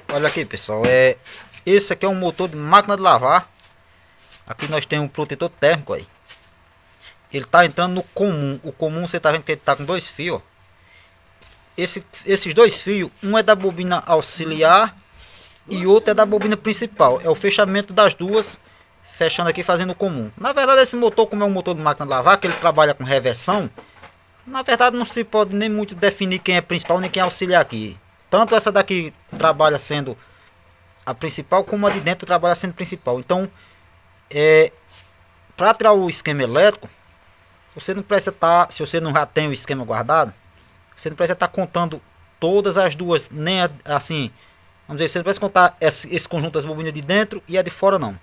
Olha aqui, pessoal, esse aqui é um motor de máquina de lavar. Aqui nós temos um protetor térmico aí. Ele tá entrando no comum. O comum você tá vendo que ele tá com dois fios, ó. Esses dois fios, um é da bobina auxiliar e outro é da bobina principal. É o fechamento das duas, fechando aqui, fazendo o comum. Na verdade, esse motor, como é um motor de máquina de lavar, que ele trabalha com reversão, na verdade não se pode nem muito definir quem é principal nem quem é auxiliar aqui. Tanto essa daqui trabalha sendo a principal, como a de dentro trabalha sendo principal. Então, para tirar o esquema elétrico, você não precisa estar, se você não já tem o esquema guardado, você não precisa estar contando todas as duas, nem assim, vamos dizer, você não precisa contar esse conjunto das bobinas de dentro e a de fora, não.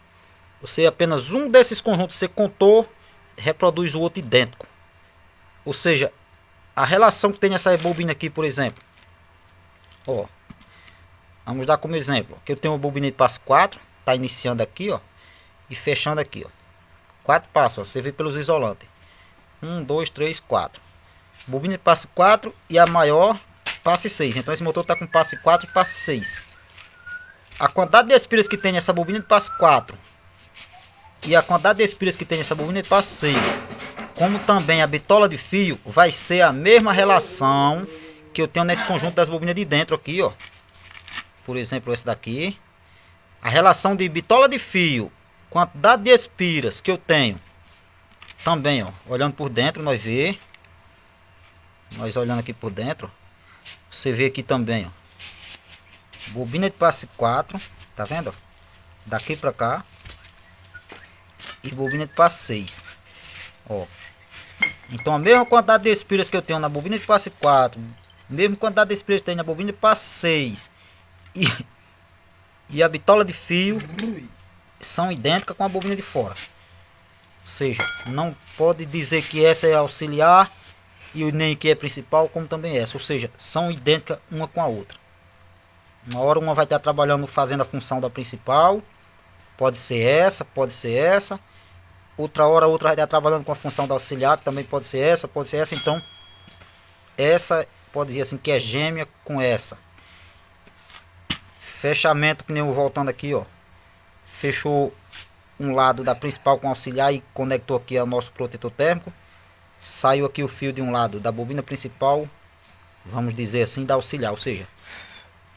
Você apenas um desses conjuntos você contou, reproduz o outro idêntico. Ou seja, a relação que tem nessa bobina aqui, por exemplo, ó, vamos dar como exemplo, que eu tenho uma bobina de passo 4, tá iniciando aqui, ó, e fechando aqui, ó. 4 passos, ó, você vê pelos isolantes. 1, 2, 3, 4. Bobina de passe 4 e a maior passe 6. Então esse motor está com passe 4 e passe 6. A quantidade de espiras que tem nessa bobina de passe 4 e a quantidade de espiras que tem nessa bobina de passe 6, como também a bitola de fio, vai ser a mesma relação que eu tenho nesse conjunto das bobinas de dentro aqui, ó. Por exemplo, esse daqui. A relação de bitola de fio, quantidade de espiras que eu tenho também, ó, olhando por dentro, nós olhando aqui por dentro, você vê aqui também, ó, bobina de passe 4, tá vendo? Daqui pra cá. E bobina de passe 6, ó. Então a mesma quantidade de espiras que eu tenho na bobina de passe 4, mesma quantidade de espiras que tem na bobina de passe 6 e a bitola de fio são idênticas com a bobina de fora. Ou seja, não pode dizer que essa é auxiliar e nem que é principal, como também essa. Ou seja, são idênticas uma com a outra. Uma hora uma vai estar trabalhando, fazendo a função da principal. Pode ser essa, pode ser essa. Outra hora a outra vai estar trabalhando com a função da auxiliar, que também pode ser essa, pode ser essa. Então, essa pode dizer assim que é gêmea com essa. Fechamento, que nem eu voltando aqui, ó. Fechou um lado da principal com auxiliar e conectou aqui ao nosso protetor térmico. Saiu aqui o fio de um lado da bobina principal, vamos dizer assim, da auxiliar. Ou seja,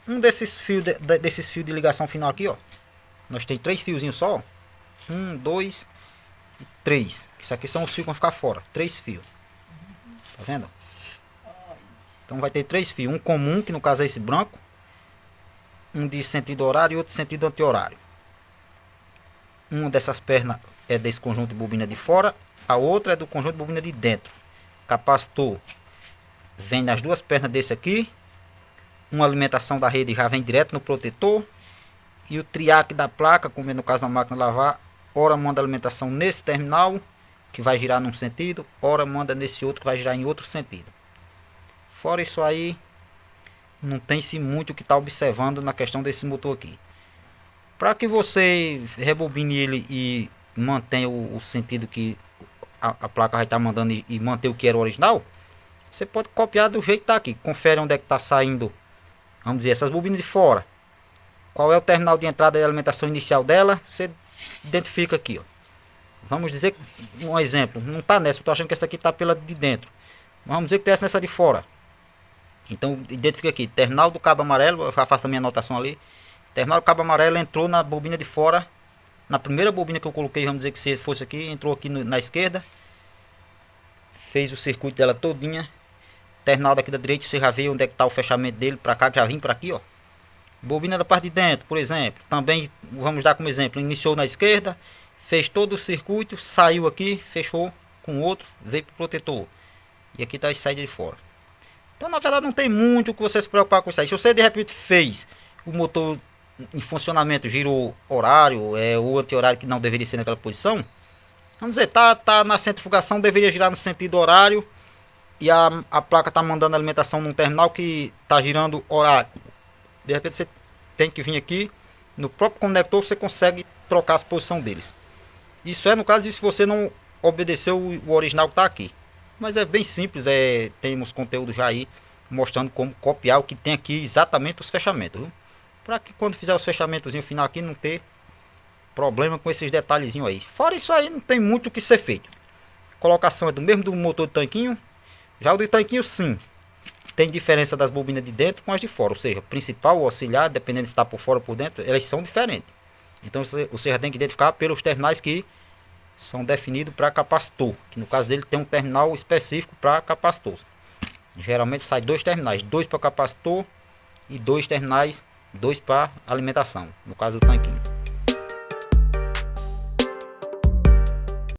um desses fios de ligação final aqui, ó, nós tem 3 fiozinhos só, 1, 2 e 3. Isso aqui são os fios que vão ficar fora, 3 fios, tá vendo? Então vai ter 3 fios, um comum, que no caso é esse branco, um de sentido horário e outro de sentido anti-horário. Uma dessas pernas é desse conjunto de bobina de fora, a outra é do conjunto de bobina de dentro. Capacitor vem nas duas pernas desse aqui. Uma alimentação da rede já vem direto no protetor. E o triac da placa, como é no caso da máquina de lavar, ora manda alimentação nesse terminal, que vai girar num sentido, ora manda nesse outro, que vai girar em outro sentido. Fora isso aí, não tem-se muito o que está observando na questão desse motor aqui. Para que você rebobine ele e mantenha o sentido que a placa vai estar mandando e manter o que era o original, você pode copiar do jeito que está aqui. Confere onde é que está saindo, vamos dizer, essas bobinas de fora. Qual é o terminal de entrada e alimentação inicial dela, você identifica aqui, ó. Vamos dizer, um exemplo, não está nessa, eu estou achando que essa aqui está pela de dentro. Vamos dizer que tem essa nessa de fora. Então identifica aqui, terminal do cabo amarelo, eu faço a minha anotação ali. Terminal do cabo amarelo entrou na bobina de fora, na primeira bobina que eu coloquei, vamos dizer que se fosse aqui, entrou aqui na esquerda, fez o circuito dela todinha. Terminal daqui da direita, você já vê onde é que está o fechamento dele, para cá, já vim para aqui, ó. Bobina da parte de dentro, por exemplo, também vamos dar como exemplo, iniciou na esquerda, fez todo o circuito, saiu aqui, fechou com outro, veio para o protetor. E aqui está a saída de fora. Então na verdade não tem muito o que você se preocupar com isso aí. Se você de repente fez o motor em funcionamento, girou horário, o anti-horário que não deveria ser naquela posição, vamos dizer, tá na centrifugação, deveria girar no sentido horário, e a placa está mandando alimentação num terminal que está girando horário. De repente você tem que vir aqui no próprio conector, você consegue trocar a posição deles. Isso é no caso de se você não obedeceu o original que está aqui. Mas é bem simples, temos conteúdo já aí mostrando como copiar o que tem aqui, exatamente os fechamentos, para que quando fizer os fechamentos final aqui não ter problema com esses detalhezinhos aí. Fora isso aí não tem muito o que ser feito. A colocação é do mesmo do motor do tanquinho. Já o do tanquinho sim, tem diferença das bobinas de dentro com as de fora, ou seja, principal ou auxiliar, dependendo se está por fora ou por dentro, elas são diferentes. Então você já tem que identificar pelos terminais que são definidos para capacitor, que no caso dele tem um terminal específico para capacitor. Geralmente sai dois terminais, dois para capacitor e dois terminais, dois para alimentação, no caso do tanquinho.